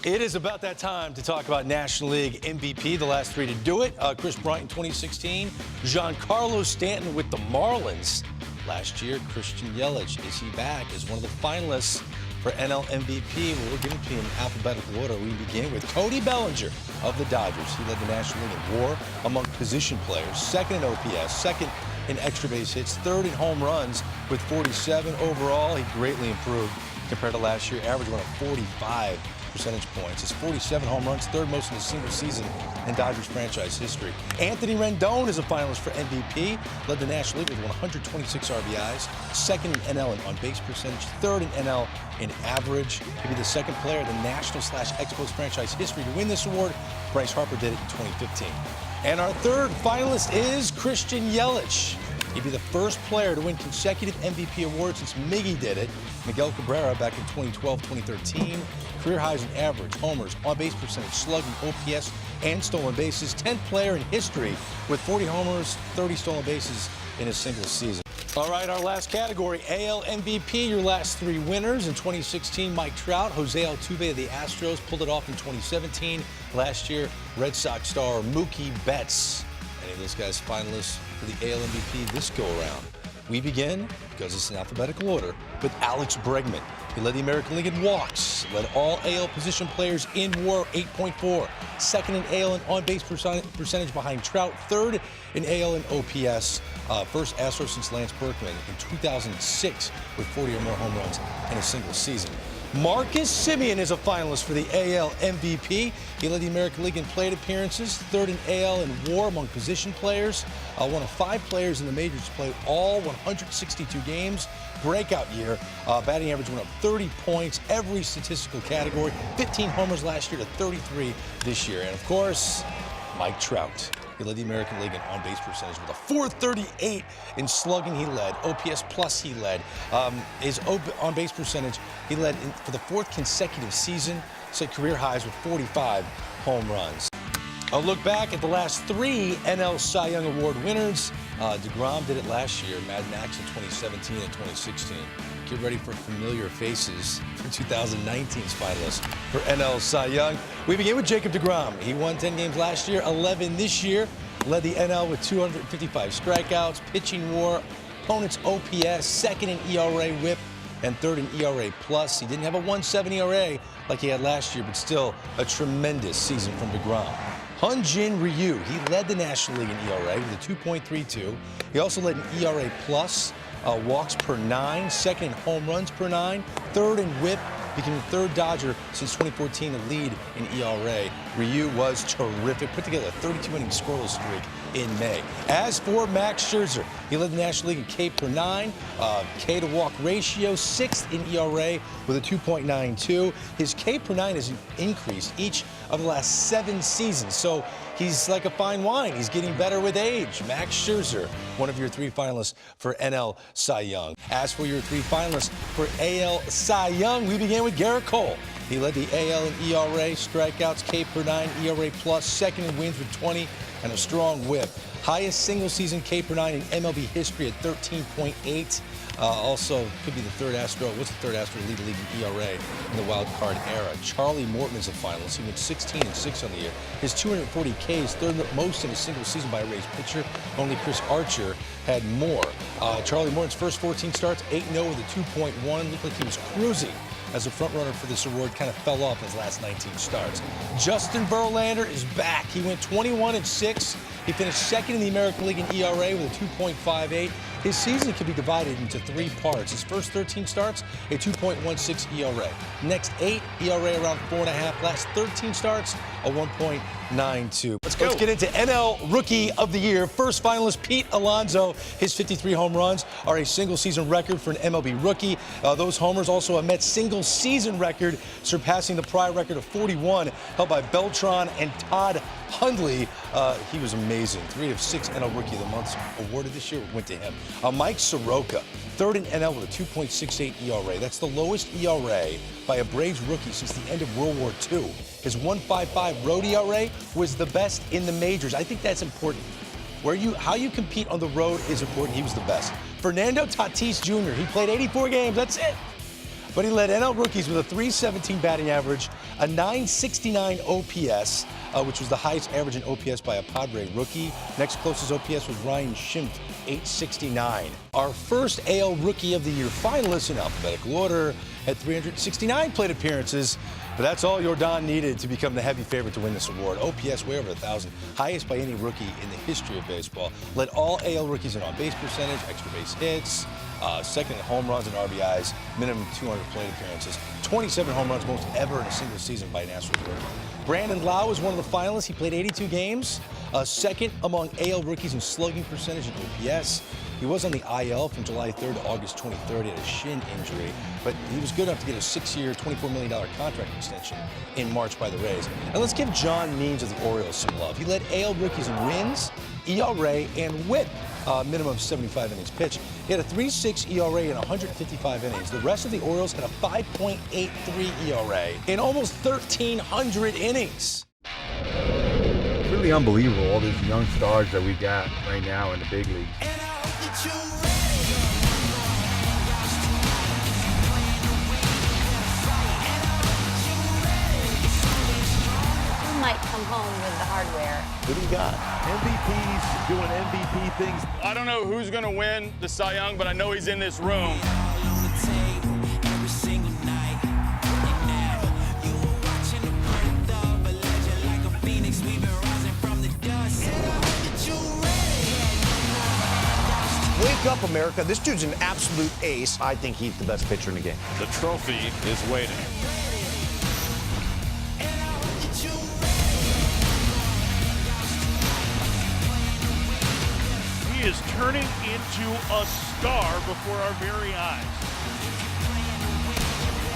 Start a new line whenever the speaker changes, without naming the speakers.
It is about that time to talk about National League MVP, the last three to do it. Chris Bryant in 2016, Giancarlo Stanton with the Marlins. Last year, Christian Yelich, is he back as one of the finalists for NL MVP? Well, we're giving it to you in alphabetical order. We begin with Cody Bellinger of the Dodgers. He led the National League in WAR among position players, second in OPS, second in extra base hits, third in home runs with 47 overall. He greatly improved compared to last year, average went up 45 percentage points. His 47 home runs, third most in a single season in Dodgers franchise history. Anthony Rendon is a finalist for MVP, led the National League with 126 RBIs, second in NL in on-base percentage, third in NL in average. He'll be the second player in the National/Expos franchise history to win this award. Bryce Harper did it in 2015. And our third finalist is Christian Yelich. He'd be the first player to win consecutive MVP awards since Miggy did it. Miguel Cabrera back in 2012-2013. Career highs in average, homers, on-base percentage, slugging, OPS, and stolen bases. 10th player in history with 40 homers, 30 stolen bases in a single season. All right, our last category, AL MVP, your last three winners. In 2016, Mike Trout, Jose Altuve of the Astros pulled it off in 2017. Last year, Red Sox star Mookie Betts. Any of those guys finalists for the AL MVP this go-around? We begin, because it's in alphabetical order, with Alex Bregman. He led the American League in walks, led all AL position players in WAR, 8.4. Second in AL in on-base percentage behind Trout. Third in AL in OPS. First Astro since Lance Berkman in 2006 with 40 or more home runs in a single season. Marcus Semien is a finalist for the AL MVP. He led the American League in plate appearances, third in AL in WAR among position players. One of 5 players in the majors to play all 162 games. Breakout year. Batting average went up 30 points, every statistical category. 15 homers last year to 33 this year. And of course, Mike Trout. He led the American League in on-base percentage with a .438 in slugging. He led OPS plus. He led his on-base percentage. He led for the 4th consecutive season. Set career highs with 45 home runs. I'll look back at the last 3 NL Cy Young Award winners. DeGrom did it last year. Mad Max in 2017 and 2016. Get ready for familiar faces for 2019's finalists for NL Cy Young. We begin with Jacob DeGrom. He won 10 games last year, 11 this year. Led the NL with 255 strikeouts, pitching WAR, opponent's OPS, second in ERA WHIP, and third in ERA plus. He didn't have a 1.7 ERA like he had last year, but still a tremendous season from DeGrom. Hyun-Jin Ryu, he led the National League in ERA with a 2.32. He also led in ERA plus, walks per 9, second in home runs per 9, third in WHIP, became the third Dodger since 2014 to lead in ERA. Ryu was terrific, put together a 32-inning scoreless streak in May. As for Max Scherzer, he led the National League in K per 9, K to walk ratio, 6th in ERA with a 2.92. His K per 9 has increased each of the last 7 seasons, so he's like a fine wine. He's getting better with age. Max Scherzer, one of your 3 finalists for NL Cy Young. As for your 3 finalists for AL Cy Young, we begin with Garrett Cole. He led the AL in ERA, strikeouts, K per 9, ERA plus, second in wins with 20, and a strong whip. Highest single-season K per 9 in MLB history at 13.8. Also, could be the third Astro. What's the third Astro to lead the league in ERA in the wild card era? Charlie Morton is a finalist. He went 16-6 on the year. His 240 Ks, third most in a single season by a Rays pitcher. Only Chris Archer had more. Charlie Morton's first 14 starts, 8-0 with a 2.1. Looked like he was cruising as a front-runner for this award. Kind of fell off his last 19 starts. Justin Verlander is back. He went 21-6. He finished second in the American League in ERA with a 2.58. His season can be divided into 3 parts. His first 13 starts, a 2.16 ERA. Next 8, ERA around 4.5. Last 13 starts, a 1.92. Let's get into NL Rookie of the Year. First finalist, Pete Alonso. His 53 home runs are a single-season record for an MLB rookie. Those homers also a Mets single-season record, surpassing the prior record of 41, held by Beltran and Todd Hundley. He was amazing. 3 of 6 NL Rookie of the Month awarded this year went to him. Mike Soroka, third in NL with a 2.68 ERA. That's the lowest ERA by a Braves rookie since the end of World War II. His 1.55 road ERA was the best in the majors. I think that's important. How you compete on the road is important. He was the best. Fernando Tatis Jr., he played 84 games. That's it. But he led NL rookies with a .317 batting average, a .969 OPS, which was the highest average in OPS by a Padre rookie. Next closest OPS was Ryan Schimpf, .869. Our first AL Rookie of the Year finalist in alphabetical order had 369 plate appearances, but that's all Yordan needed to become the heavy favorite to win this award. OPS way over 1,000, highest by any rookie in the history of baseball. Led all AL rookies in on-base percentage, extra base hits, second in home runs and RBIs, minimum 200 plate appearances, 27 home runs, most ever in a single season by an Astros rookie. Brandon Lau was one of the finalists. He played 82 games, second among AL rookies in slugging percentage and OPS. He was on the IL from July 3rd to August 23rd. He had a shin injury, but he was good enough to get a 6-year, $24 million contract extension in March by the Rays. And let's give John Means of the Orioles some love. He led AL rookies in wins, ERA, and WHIP, minimum 75 innings pitched. He had a 3.6 ERA in 155 innings. The rest of the Orioles had a 5.83 ERA in almost 1,300 innings.
It's really unbelievable, all these young stars that we got right now in the big leagues.
Might come home with the hardware.
What do you got? MVPs doing MVP things.
I don't know who's going to win the Cy Young, but I know he's in this room.
Wake up, America. This dude's an absolute ace. I think he's the best pitcher in the game.
The trophy is waiting.
He is turning into a star before our very eyes.